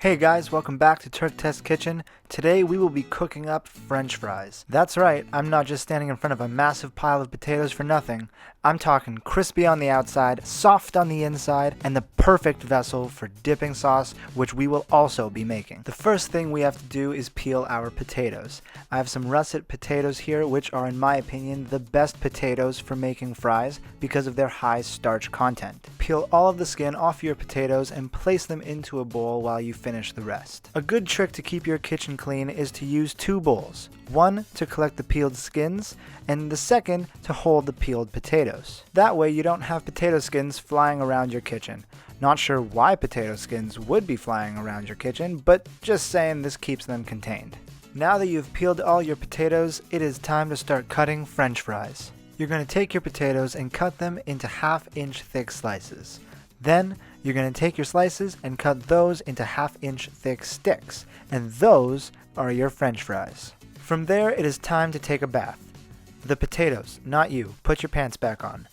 Hey guys, welcome back to Taerk Test Kitchen. Today we will be cooking up French fries. That's right, I'm not just standing in front of a massive pile of potatoes for nothing. I'm talking crispy on the outside, soft on the inside, and the perfect vessel for dipping sauce, which we will also be making. The first thing we have to do is peel our potatoes. I have some russet potatoes here, which are in my opinion the best potatoes for making fries because of their high starch content. Peel all of the skin off your potatoes and place them into a bowl while you finish the rest. A good trick to keep your kitchen clean is to use two bowls. One to collect the peeled skins, and the second to hold the peeled potatoes. That way you don't have potato skins flying around your kitchen. Not sure why potato skins would be flying around your kitchen, but just saying this keeps them contained. Now that you've peeled all your potatoes, it is time to start cutting French fries. You're going to take your potatoes and cut them into 1/2-inch thick slices. Then you're going to take your slices and cut those into 1/2-inch thick sticks, and those are your French fries. From there, it is time to take a bath. The potatoes, not you. Put your pants back on.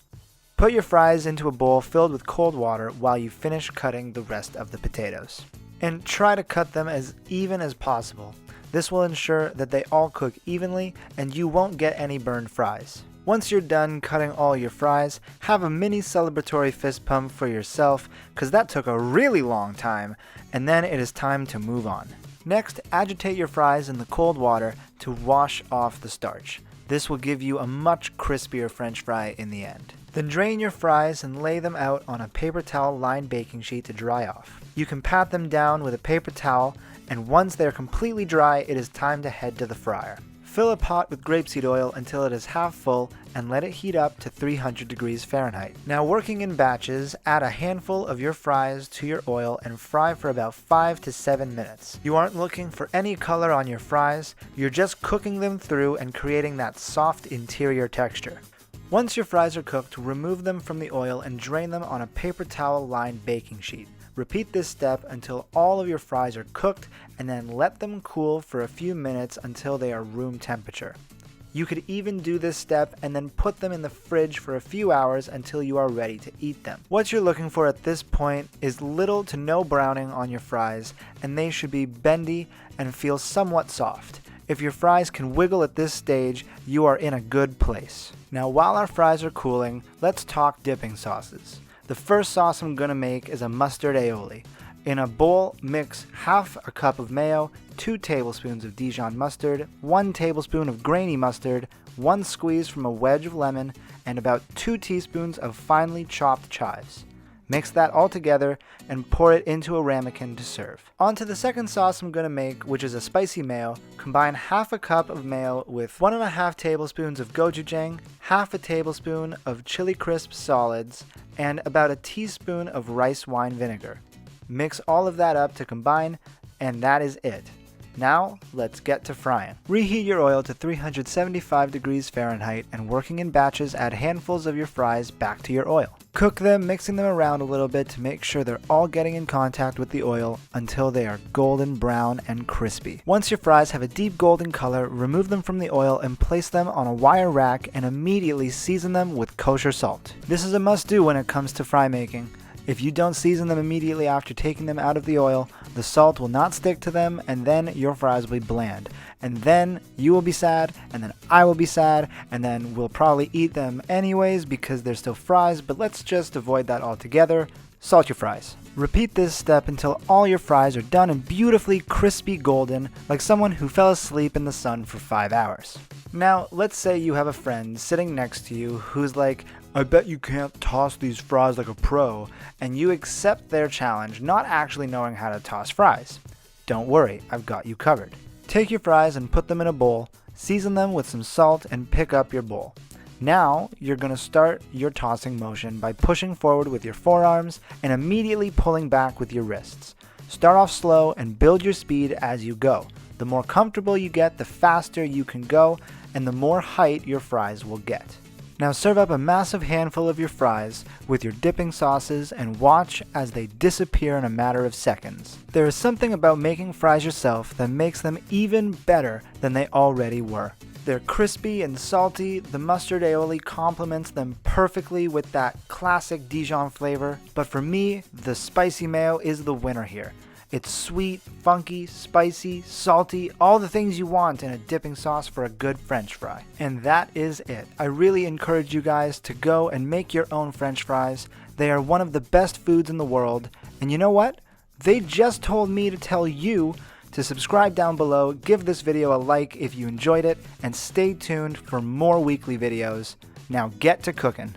Put your fries into a bowl filled with cold water while you finish cutting the rest of the potatoes. And try to cut them as even as possible. This will ensure that they all cook evenly and you won't get any burned fries. Once you're done cutting all your fries, have a mini celebratory fist pump for yourself because that took a really long time, and then it is time to move on. Next, agitate your fries in the cold water to wash off the starch. This will give you a much crispier French fry in the end. Then drain your fries and lay them out on a paper towel lined baking sheet to dry off. You can pat them down with a paper towel, and once they're completely dry, it is time to head to the fryer. Fill a pot with grapeseed oil until it is half full and let it heat up to 300 degrees Fahrenheit. Now, working in batches, add a handful of your fries to your oil and fry for about 5 to 7 minutes. You aren't looking for any color on your fries, you're just cooking them through and creating that soft interior texture. Once your fries are cooked, remove them from the oil and drain them on a paper towel lined baking sheet. Repeat this step until all of your fries are cooked and then let them cool for a few minutes until they are room temperature. You could even do this step and then put them in the fridge for a few hours until you are ready to eat them. What you're looking for at this point is little to no browning on your fries, and they should be bendy and feel somewhat soft. If your fries can wiggle at this stage, you are in a good place. Now, while our fries are cooling, let's talk dipping sauces. The first sauce I'm going to make is a mustard aioli. In a bowl, mix 1/2 cup of mayo, 2 tablespoons of Dijon mustard, 1 tablespoon of Grainy Mustard, 1 squeeze from a wedge of lemon, and about 2 teaspoons of finely chopped chives. Mix that all together and pour it into a ramekin to serve. On to the second sauce I'm going to make, which is a spicy mayo. Combine 1/2 cup of mayo with 1.5 tablespoons of Gochujang, 1/2 tablespoon of chili crisp solids, and about a teaspoon of rice wine vinegar. Mix all of that up to combine, and that is it. Now, let's get to frying. Reheat your oil to 375 degrees Fahrenheit, and working in batches, add handfuls of your fries back to your oil. Cook them, mixing them around a little bit to make sure they're all getting in contact with the oil until they are golden brown and crispy. Once your fries have a deep golden color, remove them from the oil and place them on a wire rack and immediately season them with kosher salt. This is a must-do when it comes to fry making. If you don't season them immediately after taking them out of the oil, the salt will not stick to them, and then your fries will be bland. And then you will be sad, and then I will be sad, and then we'll probably eat them anyways because they're still fries, but let's just avoid that altogether. Salt your fries. Repeat this step until all your fries are done and beautifully crispy golden, like someone who fell asleep in the sun for 5 hours. Now, let's say you have a friend sitting next to you who's like, I bet you can't toss these fries like a pro, and you accept their challenge, not actually knowing how to toss fries. Don't worry, I've got you covered. Take your fries and put them in a bowl, season them with some salt, and pick up your bowl. Now, you're going to start your tossing motion by pushing forward with your forearms and immediately pulling back with your wrists. Start off slow and build your speed as you go. The more comfortable you get, the faster you can go, and the more height your fries will get. Now serve up a massive handful of your fries with your dipping sauces and watch as they disappear in a matter of seconds. There is something about making fries yourself that makes them even better than they already were. They're crispy and salty, the mustard aioli complements them perfectly with that classic Dijon flavor, but for me, the spicy mayo is the winner here. It's sweet, funky, spicy, salty, all the things you want in a dipping sauce for a good French fry. And that is it. I really encourage you guys to go and make your own French fries. They are one of the best foods in the world. And you know what? They just told me to tell you to subscribe down below, give this video a like if you enjoyed it, and stay tuned for more weekly videos. Now get to cooking.